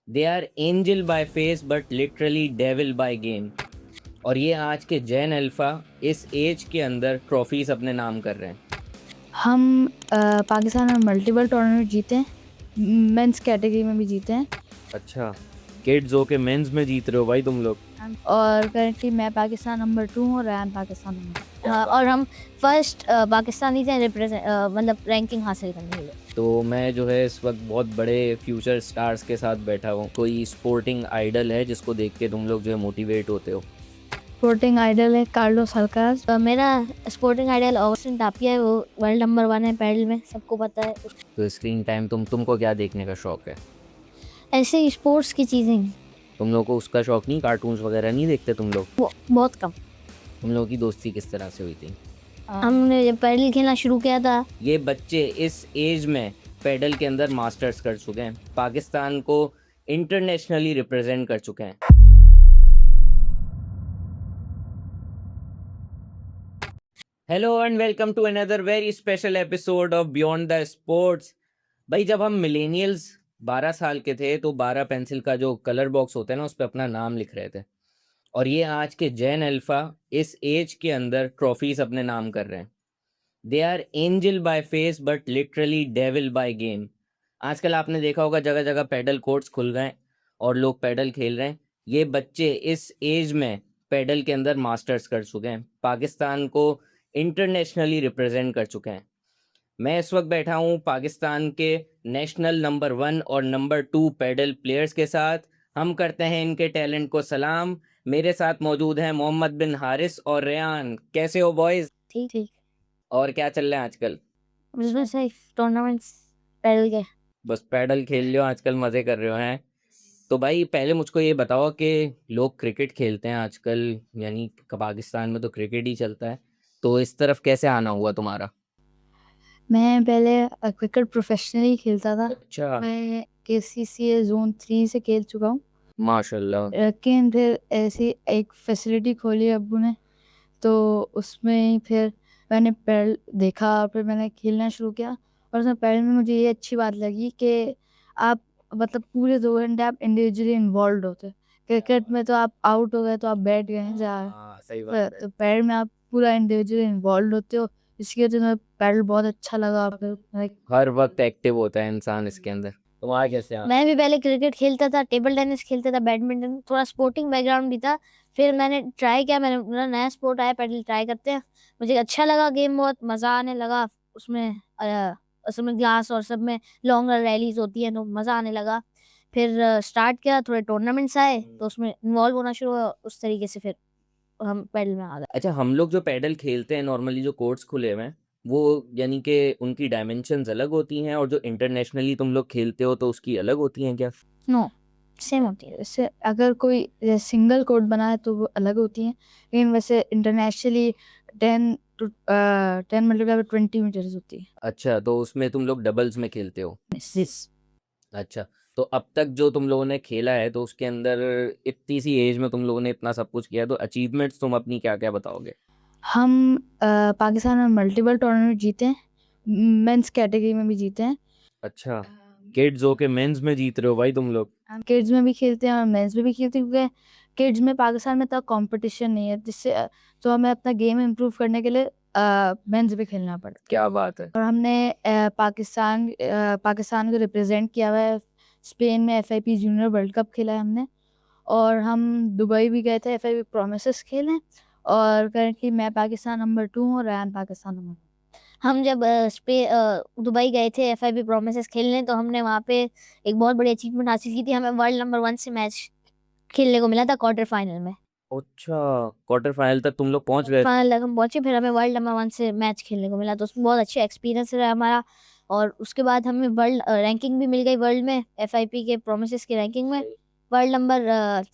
They are angel by face but literally devil by game. और ये आज के जैन अल्फा इस एज के अंदर ट्रॉफीज अपने नाम कर रहे हैं। हम पाकिस्तान में मल्टीपल टूर्नामेंट जीते हैं, मेंस कैटेगरी में भी जीते हैं। अच्छा, किड्स होके मेंस में जीत रहे हो भाई तुम लोग। और करंटली मैं पाकिस्तान नंबर 2 हूँ और रैन पाकिस्तान नंबर। हाँ, और हम फर्स्ट पाकिस्तानी थे रिप्रेजेंट मतलब रैंकिंग हासिल करने के लिए। तो मैं जो है इस वक्त बहुत बड़े फ्यूचर स्टार्स के साथ बैठा हूँ। कोई स्पोर्टिंग आइडल है जिसको देख के तुम लोग जो है मोटिवेट होते हो? स्पोर्टिंग आइडल है कार्लोस अल्काराज। मेरा स्पोर्टिंग आइडियल ऑगस्टिन टापिया है, वो वर्ल्ड नंबर 1 है पैडल में, सबको पता है। तो स्क्रीन टाइम तुमको क्या देखने का शौक है? ऐसे ही स्पोर्ट्स की चीज़ें तुम लोग को उसका शौक नहीं? कार्टून्स वगैरह नहीं देखते तुम लोग? बहुत कम। तुम लोगों की दोस्ती किस तरह से हुई थी? हमने जब पैडल खेलना शुरू किया था, ये बच्चे इस एज में पेडल के अंदर मास्टर्स कर चुके हैं, पाकिस्तान को इंटरनेशनली रिप्रेजेंट कर चुके हैं। Hello and welcome to another very special episode of beyond the sports. भाई जब हम मिलेनियल्स 12 साल के थे तो 12 पेंसिल का जो कलर बॉक्स होता है ना, उस पर अपना नाम लिख रहे थे। और ये आज के जैन अल्फा इस एज के अंदर ट्रॉफीज अपने नाम कर रहे हैं। They are angel by face but literally devil by game. आजकल आपने देखा होगा जगह जगह पैडल कोर्ट्स खुल गए हैं और लोग पैडल खेल रहे हैं। ये बच्चे इस एज में पैडल के अंदर मास्टर्स कर चुके हैं, पाकिस्तान को इंटरनेशनली रिप्रेजेंट कर चुके हैं। मैं इस वक्त बैठा हूँ पाकिस्तान के नेशनल नंबर 1 और नंबर 2 पैडल प्लेयर्स के साथ। हम करते हैं इनके टैलेंट को सलाम। मेरे साथ मौजूद हैं मोहम्मद बिन हारिस और रेयान। कैसे हो बॉयज़? ठीक ठीक और क्या चल रहा है आजकल? उसमें से टूर्नामेंट्स पैडल के। बस पैडल खेल रहे हो आजकल, मज़े कर रहे हो हैं? तो भाई पहले मुझको ये बताओ कि लोग क्रिकेट खेलते हैं आजकल, यानी पाकिस्तान में तो क्रिकेट ही चलता है, तो इस तरफ कैसे आना हुआ तुम्हारा? मैं पहले क्रिकेट प्रोफेशनली खेलता था। अच्छा, मैं KCCA जोन 3 से खेल चुका हूँ। माशाल्लाह। लेकिन फिर ऐसी एक फैसिलिटी खोली अब्बू ने, तो उसमें ही फिर मैंने पैडल देखा और फिर मैंने खेलना शुरू किया। और उसमें पैडल में मुझे ये अच्छी बात लगी कि आप मतलब पूरे 2 घंटे आप इंडिविजुअली इन्वॉल्वड होते हैं। क्रिकेट में तो आप आउट हो गए तो आप बैठ गए हैं जहाँ, हाँ, सही बात है। तो पैडल में आप पूरा इंडिविजुअली इन्वॉल्वड होते हो। इसकी वजह से मुझे पैडल बहुत अच्छा लगा। फिर लाइक हर वक्त एक्टिव होता है इंसान इसके अंदर। तुम्हारा कैसे? हाँ, मैं भी पहले क्रिकेट खेलता था, टेबल टेनिस खेलता था, बैडमिंटन, थोड़ा स्पोर्टिंग बैकग्राउंड भी था। फिर मैंने ट्राई किया, मैंने बोला नया स्पोर्ट आया पैडल, ट्राई करते हैं। मुझे अच्छा लगा गेम, बहुत मज़ा आने लगा उसमें। उसमें ग्लास और सब में लॉन्ग रैलीज होती हैं तो मज़ा आने लगा। फिर स्टार्ट किया, थोड़े टूर्नामेंट्स आए तो उसमें इन्वॉल्व होना शुरू हुआ, उस तरीके से फिर हम पैडल में आ गए। अच्छा, हम लोग जो पैडल खेलते हैं नॉर्मली, जो कोर्ट्स खुले हुए हैं, वो यानी कि उनकी डायमेंशंस अलग होती हैं, और जो इंटरनेशनली तुम लोग खेलते हो तो उसकी अलग होती हैं क्या? नो, सेम होती है। जैसे अगर कोई सिंगल कोर्ट बना है तो वो अलग होती हैं, लेकिन वैसे इंटरनेशनली 10 मल्टीप्लाई बाय 20 मीटर्स होती है। अच्छा, तो उसमें तुम लोग डबल्स में खेलते हो? Yes. अच्छा, तो अब तक जो तुम लोगों ने खेला है तो उसके अंदर इतनी सी एज में तुम लोगों ने इतना सब कुछ किया, तो अचीवमेंट्स तुम अपनी क्या क्या बताओगे? हम पाकिस्तान में मल्टीपल टूर्नामेंट जीते हैं, मेंस कैटेगरी में भी जीते हैं। अच्छा, किड्स होके मेंस में जीत रहे हो भाई तुम लोग। हम किड्स में भी खेलते हैं और मेंस में भी खेलते हैं, क्योंकि किड्स में पाकिस्तान में इतना कंपटीशन नहीं है, जिससे तो हमें अपना गेम इम्प्रूव करने के लिए मेंस भी खेलना पड़ता है। क्या बात है। और हमने पाकिस्तान को रिप्रेजेंट किया हुआ है। स्पेन में FIP जूनियर वर्ल्ड कप खेला है हमने। और हम दुबई भी गए थे FIP प्रोमिसेस खेलने। और करंटली मैं पाकिस्तान नंबर 2 हूँ और रैन पाकिस्तान नंबर 1। हम जब दुबई गए थे एफआईबी प्रोमिसेस खेलने, तो हमने वहाँ पे एक बहुत बड़ी अचीवमेंट हासिल की थी। हमें वर्ल्ड नंबर 1 से मैच खेलने को मिला था क्वार्टर फाइनल में। अच्छा, क्वार्टर फाइनल तक तुम लोग पहुंच गए? फाइनल तक हम पहुँचे, फिर हमें वर्ल्ड नंबर 1 से मैच खेलने को मिला, तो उसमें बहुत अच्छा एक्सपीरियंस रहा हमारा। और उसके बाद हमें वर्ल्ड रैंकिंग भी मिल गई वर्ल्ड में, एफआईपी के प्रोमिसेस की रैंकिंग में वर्ल्ड नंबर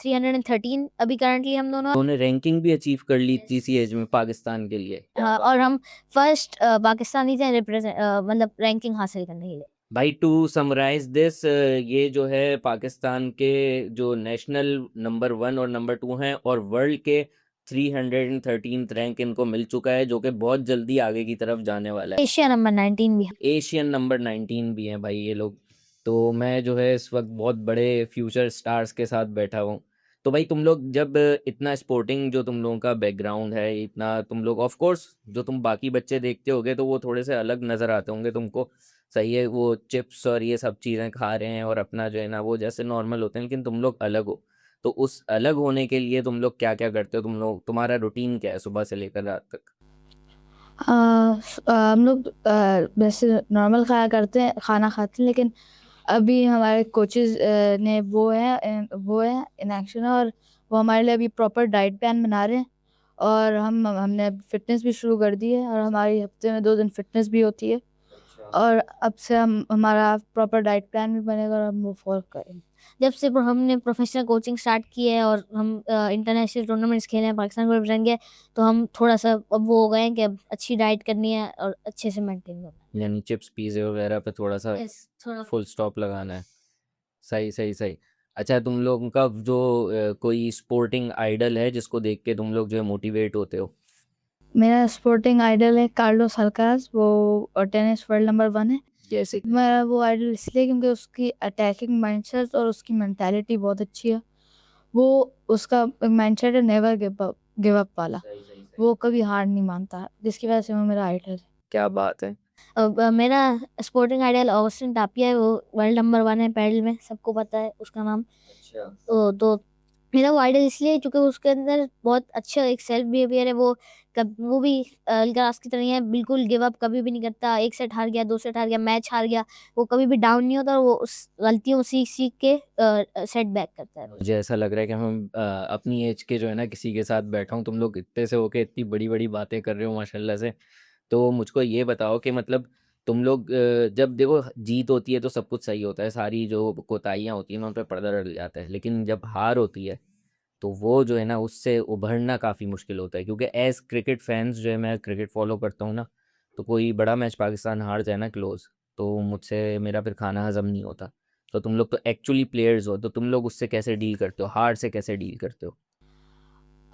313 अभी करंटली हम दोनों। उन्होंने रैंकिंग भी अचीव कर ली थी इसी एज में पाकिस्तान के लिए। हाँ, और हम फर्स्ट पाकिस्तानी थे रिप्रेजेंट मतलब रैंकिंग हासिल करने के लिए। भाई टू समराइज दिस, ये जो है पाकिस्तान के जो नेशनल नंबर 1 और नंबर 2 हैं, और वर्ल्ड के 313 रैंक इनको मिल चुका है, जो कि बहुत जल्दी आगे की तरफ जाने वाला है। एशिया नंबर 19 भी। एशियन नंबर 19 भी हैं भाई ये लोग। तो मैं जो है इस वक़्त बहुत बड़े फ्यूचर स्टार्स के साथ बैठा हूँ। तो भाई तुम लोग जब इतना स्पोर्टिंग जो तुम लोगों का बैकग्राउंड है, इतना तुम लोग ऑफ़ कोर्स जो तुम बाकी बच्चे देखते होगे तो वो थोड़े से अलग नज़र आते होंगे तुमको। सही है, वो चिप्स और ये सब चीज़ें खा रहे हैं और अपना जो है ना वो जैसे नॉर्मल होते हैं, लेकिन तुम लोग अलग हो। तो उस अलग होने के लिए तुम लोग क्या-क्या करते हो? तुम लोग तुम्हारा रूटीन क्या है सुबह से लेकर रात तक? हम लोग वैसे नॉर्मल खाया करते हैं, खाना खाते हैं, लेकिन अभी हमारे कोचेज़ ने वो है इन एक्शन, और वो हमारे लिए अभी प्रॉपर डाइट प्लान बना रहे हैं, और हमने फ़िटनेस भी शुरू कर दी है, और हमारी हफ़्ते में 2 दिन फ़िटनेस भी होती है, अच्छा। और अब से हम हमारा प्रॉपर डाइट प्लान भी बनेगा और हम वो फ़ॉलो करेंगे। जब से हमने प्रोफेशनल कोचिंग स्टार्ट की है और हम इंटरनेशनल टूर्नामेंट्स खेले हैं, पाकिस्तान को रिप्रेजेंट किया है, तो हम थोड़ा-सा अब वो हो गए हैं कि अब अच्छी डाइट करनी है और अच्छे से मेंटेन करना है। यानी चिप्स, पिज़्ज़े वगैरह पे थोड़ा-सा यस, थोड़ा फुल स्टॉप लगाना है। सही, सही, सही। अच्छा, तुम लोगों का जो कोई स्पोर्टिंग आइडल है जिसको देख के तुम लोग जो है मोटिवेट होते हो? मेरा स्पोर्टिंग आइडल है कार्लोस अल्काराज़, वो टेनिस वर्ल्ड नंबर 1 है। कैसे? मेरा वो आइडल इसलिए क्योंकि उसकी अटैकिंग माइंडसेट और उसकी मेंटालिटी बहुत अच्छी है। वो उसका माइंडसेट है नेवर गिव अप वाला। सही, सही, सही। वो कभी हार नहीं मानता, जिसकी वजह से वो मेरा आइडल है। क्या बात है! मेरा स्पोर्टिंग आइडल ऑगस्टिन टापिया है, वो वर्ल्ड नंबर 1 है पैडल में, सबको पता है उसका नाम। अच्छा। तो मेरा वो आइडल इसलिए है क्योंकि उसके अंदर बहुत अच्छा एक सेल्फ बिहेवियर है। वो भी अल्काराज की तरह ही है, बिल्कुल गिव अप कभी भी नहीं करता। 1 सेट हार गया, 2 सेट हार गया, मैच हार गया, वो कभी भी डाउन नहीं होता और वो उस गलतियों सीख-सीख के सेट बैक करता है रोज़। मुझे ऐसा लग रहा है कि हम अपनी एज के जो है ना किसी के साथ बैठा हूँ, तुम लोग इतने से होके इतनी बड़ी-बड़ी बातें कर रहे हो माशाल्लाह से। तो मुझको ये बताओ कि मतलब तुम लोग जब देखो जीत होती है तो सब कुछ सही होता है, सारी जो कोताहियाँ होती हैं ना उन पे पर्दा डल जाता है। लेकिन जब हार होती है तो वो जो है ना उससे उभरना काफ़ी मुश्किल होता है, क्योंकि एज़ क्रिकेट फैन्स जो है, मैं क्रिकेट फ़ॉलो करता हूँ ना, तो कोई बड़ा मैच पाकिस्तान हार जाए ना क्लोज़, तो मुझसे मेरा फिर खाना हज़म नहीं होता। तो तुम लोग तो एक्चुअली प्लेयर्स हो, तो तुम लोग उससे कैसे डील करते हो? हार से कैसे डील करते हो?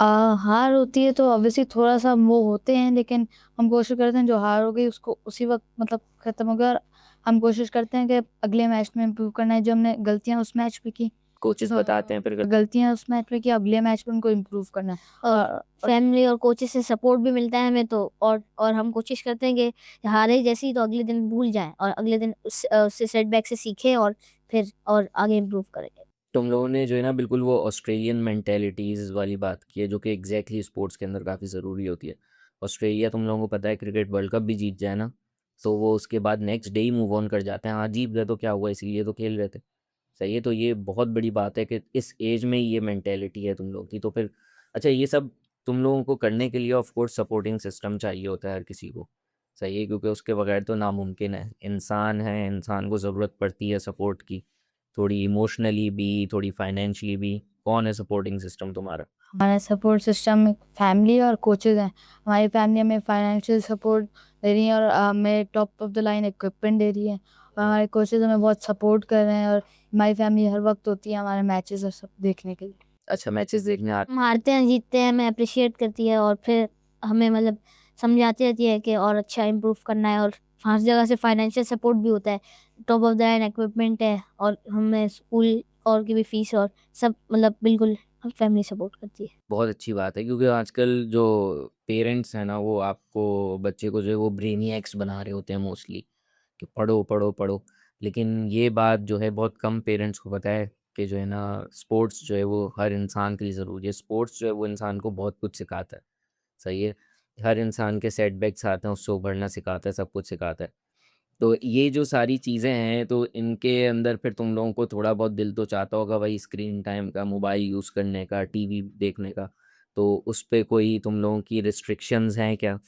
अ, हार होती है तो ऑब्वियसली थोड़ा-सा वो होते हैं, लेकिन हम कोशिश करते हैं जो हार हो गई उसको उसी वक़्त मतलब ख़त्म हो गया, और हम कोशिश करते हैं कि अगले मैच में इम्प्रूव करना है। जो हमने गलतियाँ उस मैच में की, कोचेज़ बताते हैं फिर गलतियाँ उस मैच में की, अगले मैच में उनको इम्प्रूव करना है। और फैमिली और कोचेस से सपोर्ट भी मिलता है हमें, तो और हम कोशिश करते हैं कि हारे जैसी तो अगले दिन भूल जाएँ और अगले दिन उससे सेटबैक से सीखें और फिर और आगे इम्प्रूव करेंगे। तुम लोगों ने जो है ना बिल्कुल वो ऑस्ट्रेलियन मेंटालिटीज़ वाली बात की है, जो कि एग्जैक्टली स्पोर्ट्स के अंदर काफ़ी ज़रूरी होती है। ऑस्ट्रेलिया तुम लोगों को पता है क्रिकेट वर्ल्ड कप भी जीत जाए ना, तो वो उसके बाद next day he move on कर जाते हैं। हाँ, जीत गए तो क्या हुआ, इसीलिए तो खेल रहे थे। सही है, तो ये बहुत बड़ी बात है कि इस एज में ही ये मेंटालिटी है तुम लोग की। तो फिर अच्छा, ये सब तुम लोगों को करने के लिए ऑफ कोर्स सपोर्टिंग सिस्टम चाहिए होता है हर किसी को। सही है, क्योंकि उसके बगैर तो नामुमकिन है। इंसान है, इंसान को ज़रूरत पड़ती है सपोर्ट की, थोड़ी इमोशनली भी, थोड़ी फाइनेंशियली भी। कौन है सपोर्टिंग सिस्टम तुम्हारा? हमारा सपोर्ट सिस्टम में फैमिली और कोचेज़ हैं। हमारी फैमिली हमें फाइनेंशियल सपोर्ट दे रही है, और हमें top of the line equipment दे रही है, और हमारे कोचेज़ हमें बहुत सपोर्ट कर रहे हैं, और हमारी फैमिली हर वक़्त होती है हमारे मैचेज़ और सब देखने के लिए। अच्छा, मैचेस देखने आ हम हारते हैं, जीतते हैं, हमें एप्रिशिएट करती है और फिर हमें मतलब समझाती रहती है कि और अच्छा इम्प्रूव करना है और हर जगह से फाइनेंशियल सपोर्ट भी होता है। Top of the line equipment है और हमें स्कूल और की भी फीस और सब मतलब बिल्कुल फैमिली सपोर्ट करती है। बहुत अच्छी बात है, क्योंकि आजकल जो पेरेंट्स हैं ना वो आपको बच्चे को जो है वो ब्रेनियक्स बना रहे होते हैं मोस्टली, कि पढ़ो पढ़ो पढ़ो। लेकिन ये बात जो है बहुत कम पेरेंट्स को पता है कि जो है ना स्पोर्ट्स जो है वो हर इंसान के लिए ज़रूरी है। स्पोर्ट्स जो है वो इंसान को बहुत कुछ सिखाता है। सही है, हर इंसान के सेटबैक्स आते हैं, उससे उभरना सिखाता है, सब कुछ सिखाता है। तो ये जो सारी चीज़ें हैं तो इनके अंदर फिर तुम लोगों को थोड़ा बहुत दिल तो चाहता होगा भाई स्क्रीन टाइम का, मोबाइल यूज़ करने का, टीवी देखने का, तो उस पे कोई तुम लोगों की रिस्ट्रिक्शंस हैं क्या?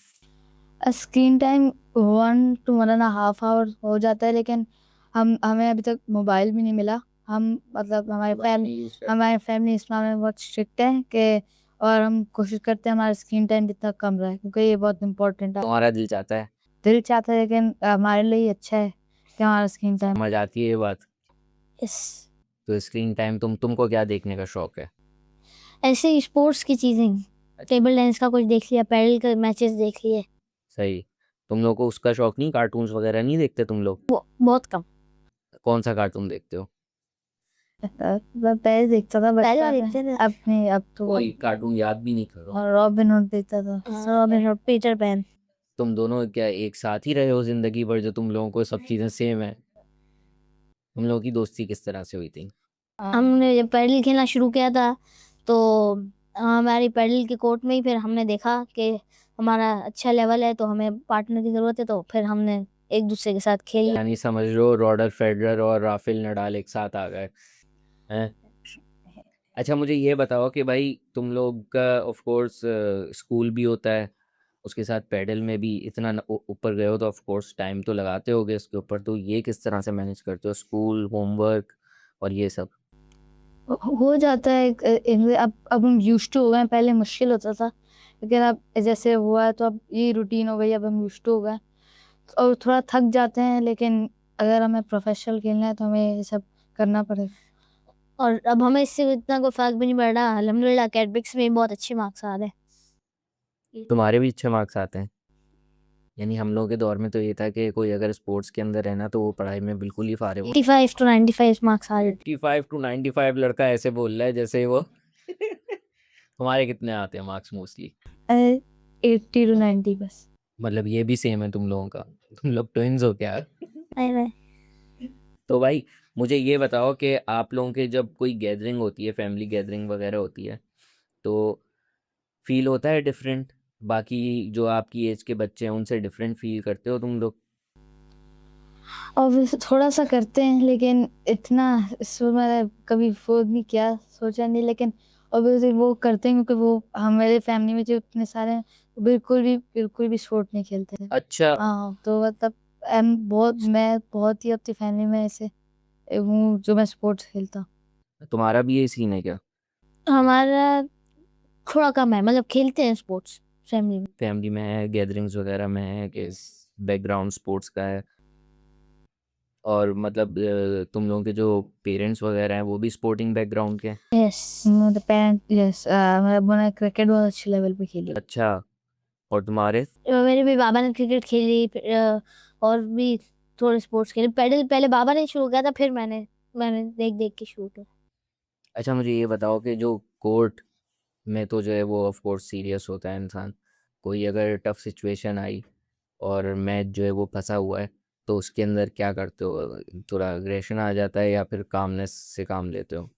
Screen time 1 to 1 and a half hour हो जाता है, लेकिन हमें अभी तक मोबाइल भी नहीं मिला। हम मतलब हमारी फैमिली इस मामले में बहुत स्ट्रिक्ट है कि, और हम कोशिश करते हैं हमारा स्क्रीन टाइम जितना कम रहे, क्योंकि ये बहुत इम्पोर्टेंट है। तुम्हारा दिल चाहता है? दिल चाहता है, लेकिन हमारे लिए ही अच्छा है कि हमारा स्क्रीन टाइम। समझ आती है ये बात? यस, तो स्क्रीन टाइम तुमको क्या देखने का शौक है? ऐसे ही स्पोर्ट्स की चीज़ें, टेबल टेनिस का कुछ देख लिया, पैडल के मैचेस देख लिए, सही। तुम लोग को उसका शौक नहीं, कार्टून्स वगैरह नहीं देखते तुम लोग? वो बहुत कम। कौन सा कार्टून देखते हो? मैं पहले देखता था पहले बचपन देखते में, थे। अब नहीं, अब तो कोई कार्टून याद भी नहीं करो। और रॉबिन हुड देखता था। Robin hood, Peter pan. तुम दोनों क्या एक साथ ही रहे हो जिंदगी भर, जो तुम लोगों को सब चीजें सेम है? तुम लोगों की दोस्ती किस तरह से हुई थी? हमने जब पैडल खेलना शुरू किया था तो हमारी पैडल के कोर्ट में ही फिर हमने देखा कि हमारा अच्छा लेवल है तो हमें पार्टनर की ज़रूरत है, तो फिर हमने एक दूसरे के साथ खेल लिया। यानी समझ लो रॉजर फेडरर और राफेल नडाल एक साथ आ गए हैं। अच्छा मुझे ये बताओ कि भाई तुम लोग का ऑफ कोर्स स्कूल भी होता है, उसके साथ पैडल में भी इतना ऊपर गए हो तो ऑफ कोर्स टाइम तो लगाते होगे इसके ऊपर, तो ये किस तरह से मैनेज करते हो, स्कूल, होमवर्क और ये सब? हो जाता है अब हम यूज्ड टू हो गए हैं, पहले मुश्किल होता था लेकिन अब जैसे हुआ है तो अब ये रूटीन हो गई, अब हम यूज्ड टू हो गए और थोड़ा थक जाते हैं, लेकिन अगर हमें प्रोफेशनल खेलना है तो हमें ये सब करना पड़ेगा। और अब हमें इससे इतना कोई फ़र्क भी नहीं पड़ रहा, अल्हम्दुलिल्लाह अकेडमिक्स में बहुत अच्छे मार्क्स आ रहे हैं। तुम्हारे भी अच्छे मार्क्स आते हैं? यानी हम लोगों के दौर में तो ये था कि कोई अगर स्पोर्ट्स के अंदर है ना तो वो पढ़ाई में बिल्कुल ही फारे हो। 85 to 95 मार्क्स आ रहे थे। 85 to 95 लड़का ऐसे बोल रहा है जैसे वो तुम्हारे कितने आते हैं मार्क्स मोस्टली? 80 to 90 बस। मतलब ये भी सेम है तुम लोगों का? तुम लोग ट्विन्स हो क्या? नहीं नहीं। तो भाई मुझे ये बताओ कि आप लोगों के जब कोई गैदरिंग होती है, फैमिली गैदरिंग वगैरह होती है, तो फील होता है डिफरेंट? बाकी जो आपकी एज के बच्चे हैं उनसे डिफरेंट फील करते हो तुम लोग? और वैसे थोड़ा सा करते हैं लेकिन इतना इसमें मैंने कभी वो नहीं किया, सोचा नहीं, लेकिन ऑब्वियसली वो करते हैं क्योंकि वो हमारे फैमिली में जो इतने सारे हैं वो बिल्कुल भी स्पोर्ट नहीं खेलते हैं। अच्छा। हाँ तो मतलब मैं बहुत ही अपनी फैमिली में ऐसे हूँ जो मैं स्पोर्ट्स खेलता हूँ। तुम्हारा भी ये सीन है क्या? हमारा थोड़ा कम है, मतलब खेलते हैं स्पोर्ट्स फैमिली में। फैमिली में है, गैदरिंग्स वगैरह में है कि बैकग्राउंड स्पोर्ट्स का है? और मतलब तुम लोगों के जो पेरेंट्स वगैरह हैं वो भी स्पोर्टिंग बैकग्राउंड के हैं? यस। मेरे पेरेंट्स यस, मेरे अब्बू ने क्रिकेट बहुत अच्छे लेवल पे खेली। अच्छा। और तुम्हारे? मेरे भी बाबा ने क्रिकेट खेली, फिर और भी थोड़े स्पोर्ट्स खेले। पैडल पहले बाबा ने शुरू किया था, फिर मैंने देख देख के शुरू किया। अच्छा मुझे ये बताओ कि जो कोर्ट में तो जो है वो ऑफ कोर्स सीरियस होता है इंसान, कोई अगर टफ सिचुएशन आई और मैच जो है वो फंसा हुआ है तो उसके अंदर क्या करते हो? थोड़ा अग्रेशन आ जाता है या फिर कामनेस से काम लेते हो?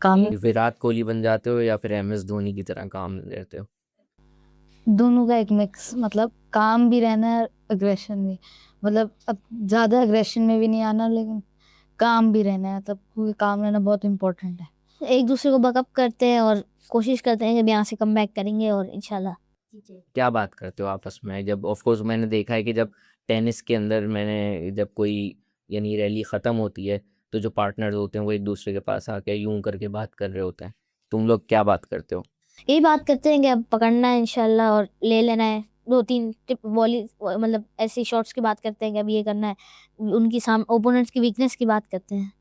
काम विराट कोहली बन जाते हो या फिर MS धोनी की तरह काम लेते हो? दोनों का एक मिक्स, मतलब काम भी रहना है, अग्रेशन भी, मतलब अब ज़्यादा अग्रेशन में भी नहीं आना लेकिन काम भी रहना है, मतलब क्योंकि काम रहना बहुत इम्पोर्टेंट है। एक दूसरे को बैकअप करते हैं और कोशिश करते हैं जब यहाँ से कम बैक करेंगे और इंशाल्लाह। क्या बात करते हो आपस में? जब ऑफ कोर्स मैंने देखा है कि जब टेनिस के अंदर मैंने जब कोई यानी रैली ख़त्म होती है तो जो पार्टनर्स होते हैं वो एक दूसरे के पास आके यूं करके बात कर रहे होते हैं, तुम लोग क्या बात करते हो? यही बात करते हैं कि अब पकड़ना है इंशाल्लाह और ले लेना है। 2-3 टिप वॉली मतलब ऐसी शॉट्स की बात करते हैं कि अब ये करना है। उनकी ओपोनेंट्स की वीकनेस की बात करते हैं।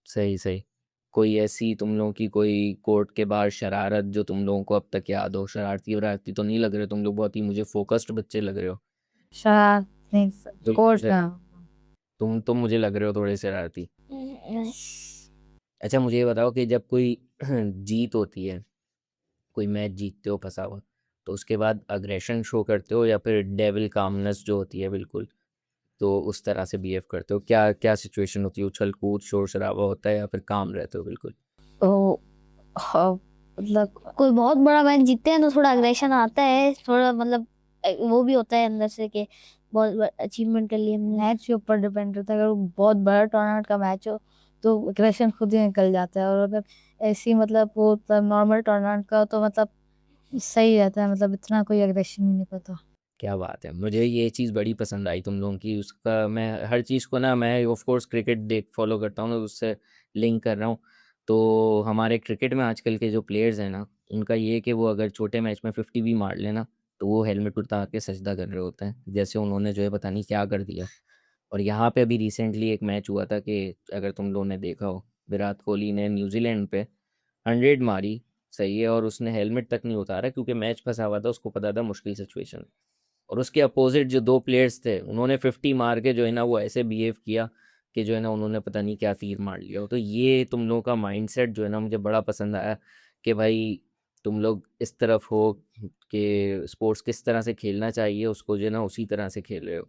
सही सही। कोई ऐसी तुम लोगों की कोई कोर्ट के बाहर शरारत जो तुम लोगों को अब तक याद हो? शरारती वरारती तो नहीं लग रहे, तुम लोग बहुत ही मुझे फोकस्ड बच्चे लग रहे हो। शरारत नहीं, तुम कोर्स मुझे का तुम मुझे लग रहे हो थोड़े शरारती। अच्छा मुझे ये बताओ कि जब कोई जीत होती है, कोई मैच जीतते हो फंसा हुआ, तो उसके बाद अग्रेशन शो करते हो या फिर डेविल कामनेस जो होती है बिल्कुल, तो उस तरह से बिहेव करते हो? क्या क्या सिचुएशन होती है? उछल कूद शोर शराबा होता है या फिर काम रहते हो बिल्कुल? तो हाँ, मतलब कोई बहुत बड़ा मैच जीतते हैं तो थोड़ा अग्रेशन आता है, थोड़ा मतलब वो भी होता है अंदर से कि बहुत अचीवमेंट कर लिए हमने। मैच के ऊपर डिपेंड करता है, अगर वो बहुत बड़ा टूर्नामेंट का मैच हो तो अग्रेशन खुद ही निकल जाता है, और अगर ऐसी मतलब वो नॉर्मल टूर्नामेंट का हो तो मतलब सही रहता है, मतलब इतना कोई अग्रेशन नहीं निकलता। क्या बात है, मुझे ये चीज़ बड़ी पसंद आई तुम लोगों की। उसका मैं हर चीज़ को ना, मैं ऑफ कोर्स क्रिकेट देख फॉलो करता हूँ तो उससे लिंक कर रहा हूँ। तो हमारे क्रिकेट में आजकल के जो प्लेयर्स हैं ना, उनका ये है कि वो अगर छोटे मैच में 50 भी मार लेना तो वो हेलमेट उतार के सजदा कर रहे होते हैं, जैसे उन्होंने जो है पता नहीं क्या कर दिया। और यहाँ पे अभी रिसेंटली एक मैच हुआ था कि अगर तुम लोगों ने देखा हो, विराट कोहली ने न्यूजीलैंड पे 100 मारी, सही है, और उसने हेलमेट तक नहीं उतारा क्योंकि मैच फंसा हुआ था, उसको पता था मुश्किल सिचुएशन। और उसके अपोजिट जो 2 प्लेयर्स थे उन्होंने 50 मार के जो है ना वो ऐसे बिहेव किया कि जो है ना उन्होंने पता नहीं क्या तीर मार लिया हो। तो ये तुम लोगों का माइंडसेट जो है ना मुझे बड़ा पसंद आया कि भाई तुम लोग इस तरफ हो कि स्पोर्ट्स किस तरह से खेलना चाहिए उसको जो है ना उसी तरह से खेल रहे हो।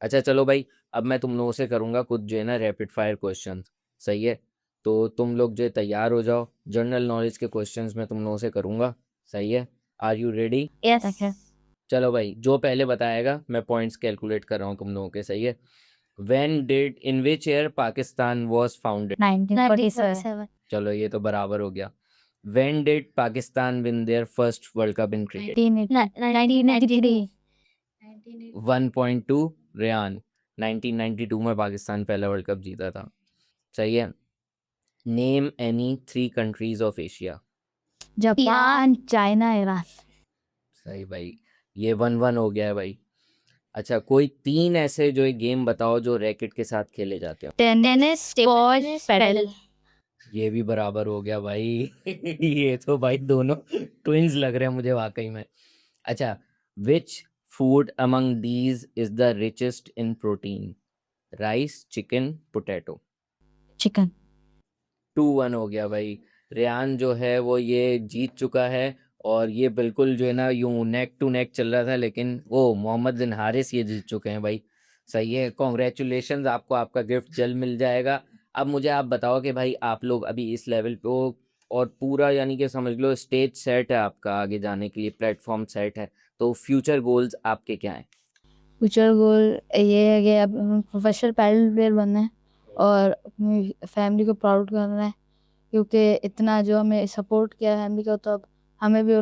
अच्छा चलो भाई, अब मैं तुम लोगों से करूँगा कुछ जो है ना रैपिड फायर क्वेश्चन, सही है? तो तुम लोग जो है तैयार हो जाओ, जनरल नॉलेज के क्वेश्चंस मैं तुम लोगों से करूँगा, सही है? Are you ready? Yes Okay. चलो भाई, जो पहले बताएगा मैं पॉइंट्स कैलकुलेट कर रहा हूँ तुम लोगों के, सही है? When did in which year Pakistan was founded? 1947. 1947 चलो ये तो बराबर हो गया। When did Pakistan win their first world cup in cricket? 1993. 1.2 Rayan, 1992 में पाकिस्तान पहला वर्ल्ड कप जीता था, सही है? Name any 3 countries of Asia. Japan, China, Iran. सही भाई, ये 1-1 हो गया है भाई। अच्छा, कोई 3 ऐसे जो ये गेम बताओ जो रैकेट के साथ खेले जाते हो। Tennis, squash, padel. ये भी बराबर हो गया भाई। ये तो भाई दोनों ट्विंस लग रहे हैं मुझे वाकई में। अच्छा, which food among these is the richest in protein? Rice, chicken, potato. Chicken. 2-1 हो गया भाई। रेयान जो है वो ये जीत चुका है और ये बिल्कुल जो है ना यूं नेक टू नेक चल रहा था, लेकिन वो मोहम्मद बिन हारिस ये जीत चुके हैं भाई, सही है? कॉन्ग्रेचुलेशंस, आपको आपका गिफ्ट जल्द मिल जाएगा। अब मुझे आप बताओ कि भाई आप लोग अभी इस लेवल पे हो और पूरा यानी कि समझ लो स्टेज सेट है आपका आगे जाने के लिए, प्लेटफॉर्म सेट है, तो फ्यूचर गोल्स आपके क्या हैं? फ्यूचर गोल ये है कि अब प्रोफेशनल पैडल प्लेयर बनना है और अपनी फैमिली को प्राउड करना है, क्योंकि इतना जो हमें सपोर्ट किया फैमिली का, तो अब हमें भी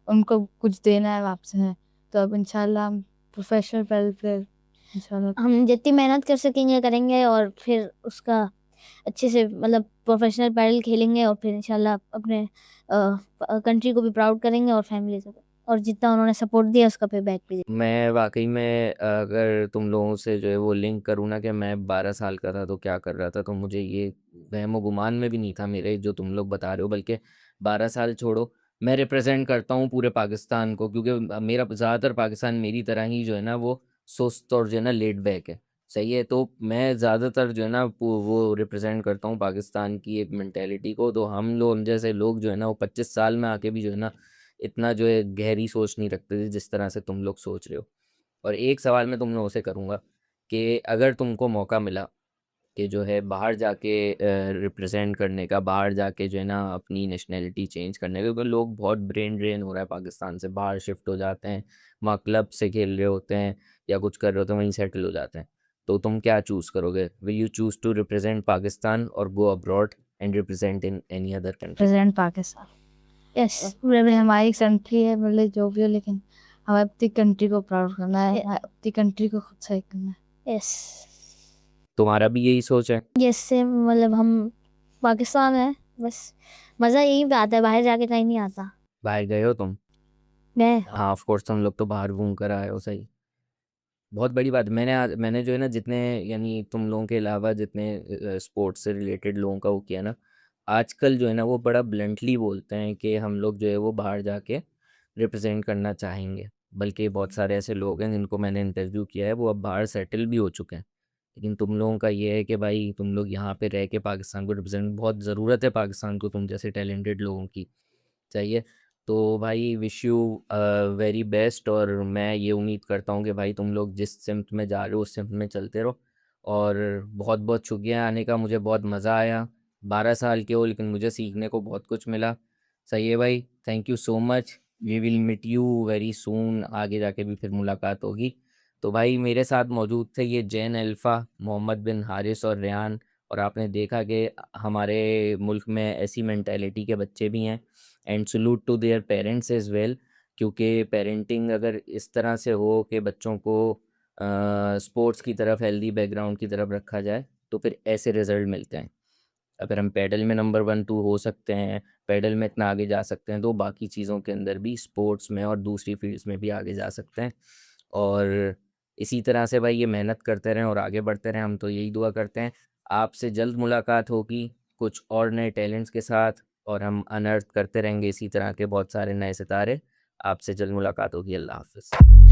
उनको कुछ देना है वापस में। तो अब इंशाल्लाह हम प्रोफेशनल पैडल प्लेयर इंशाल्लाह. हम जितनी मेहनत कर सकेंगे करेंगे और फिर उसका अच्छे से मतलब प्रोफेशनल पैडल खेलेंगे और फिर इंशाल्लाह अपने कंट्री को भी प्राउड करेंगे और फैमिली को, और जितना उन्होंने सपोर्ट दिया उसका पे बैक भी देंगे। मैं वाकई में अगर तुम लोगों से जो है वो लिंक करूँ ना कि मैं 12 साल का था तो क्या कर रहा था, तो मुझे ये वहमो गुमान में भी नहीं था मेरे जो तुम लोग बता रहे हो, बल्कि 12 साल छोड़ो, मैं रिप्रेजेंट करता हूँ पूरे पाकिस्तान को, क्योंकि मेरा ज़्यादातर पाकिस्तान मेरी तरह ही जो है ना वो सुस्त और जो है ना लेड बैक है, सही है? तो मैं ज़्यादातर जो है ना वो रिप्रेजेंट करता हूँ पाकिस्तान की एक मैंटेलिटी को। तो हम जैसे लोग जो है ना वो 25 साल में आके भी जो है ना इतना जो है गहरी सोच नहीं रखते थे जिस तरह से तुम लोग सोच रहे हो। और एक सवाल मैं तुम लोगों से करूँगा कि अगर तुमको मौका मिला कि जो है बाहर जाके रिप्रेजेंट करने का, बाहर जाके जो है ना अपनी नेशनैलिटी चेंज करने का, क्योंकि लोग बहुत ब्रेन ड्रेन हो रहा है पाकिस्तान से, बाहर शिफ्ट हो जाते हैं, वहाँ क्लब से खेल रहे होते हैं या कुछ कर रहे होते हैं, वहीं सेटल हो जाते हैं। तो तुम क्या चूज़ करोगे? Will you choose to represent Pakistan और go abroad and represent in any other country? Present Pakistan. Yes हमारी कंट्री है, मतलब जो भी हो, लेकिन हमें अपनी कंट्री को प्राउड करना है, अपनी कंट्री को खुद सही करना है. यस तुम्हारा भी यही सोच है? यस से मतलब हम पाकिस्तान है, बस मज़ा यहीं पे आता है, बाहर जाके कहीं नहीं आता। बाहर गए हो तुम? मैं हाँ, ऑफ कोर्स तुम लोग तो बाहर घूम कर आए हो, सही। बहुत बड़ी बात है। मैंने जो है ना जितने यानी तुम लोगों के अलावा जितने स्पोर्ट्स से रिलेटेड लोगों का वो किया ना, आजकल जो है ना वो बड़ा ब्लंटली बोलते हैं कि हम लोग जो है वो बाहर जाके रिप्रेजेंट करना चाहेंगे। बल्कि बहुत सारे ऐसे लोग हैं जिनको मैंने इंटरव्यू किया है, वो अब बाहर सेटल भी हो चुके हैं। लेकिन तुम लोगों का ये है कि भाई तुम लोग यहाँ पे रह के पाकिस्तान को रिप्रेजेंट, बहुत ज़रूरत है पाकिस्तान को तुम जैसे टैलेंटेड लोगों की, चाहिए। तो भाई विश यू वेरी बेस्ट, और मैं ये उम्मीद करता हूँ कि भाई तुम लोग जिस सिमत में जा रहे हो उस सिमत में चलते रहो। और बहुत बहुत शुक्रिया आने का, मुझे बहुत मज़ा आया। 12 साल के हो लेकिन मुझे सीखने को बहुत कुछ मिला, सही है भाई। Thank you so much. We will meet you very soon, आगे जाके भी फिर मुलाकात होगी। तो भाई मेरे साथ मौजूद थे ये जैन अल्फ़ा, मोहम्मद बिन हारिस और रेयान। और आपने देखा कि हमारे मुल्क में ऐसी मेंटालिटी के बच्चे भी हैं, and salute to their parents as well, क्योंकि पेरेंटिंग अगर इस तरह से हो कि बच्चों को स्पोर्ट्स की तरफ, हेल्दी बैकग्राउंड की तरफ रखा जाए, तो फिर ऐसे रिज़ल्ट मिलते हैं। अगर हम पैडल में नंबर 1-2 हो सकते हैं, पैडल में इतना आगे जा सकते हैं, तो बाकी चीज़ों के अंदर भी, स्पोर्ट्स में और दूसरी फील्ड्स में भी आगे जा सकते हैं। और इसी तरह से भाई ये मेहनत करते रहें और आगे बढ़ते रहें, हम तो यही दुआ करते हैं। आपसे जल्द मुलाकात होगी कुछ और नए टैलेंट्स के साथ, और हम अनअर्थ करते रहेंगे इसी तरह के बहुत सारे नए सितारे। आपसे जल्द मुलाकात होगी। अल्लाह हाफ़िज़।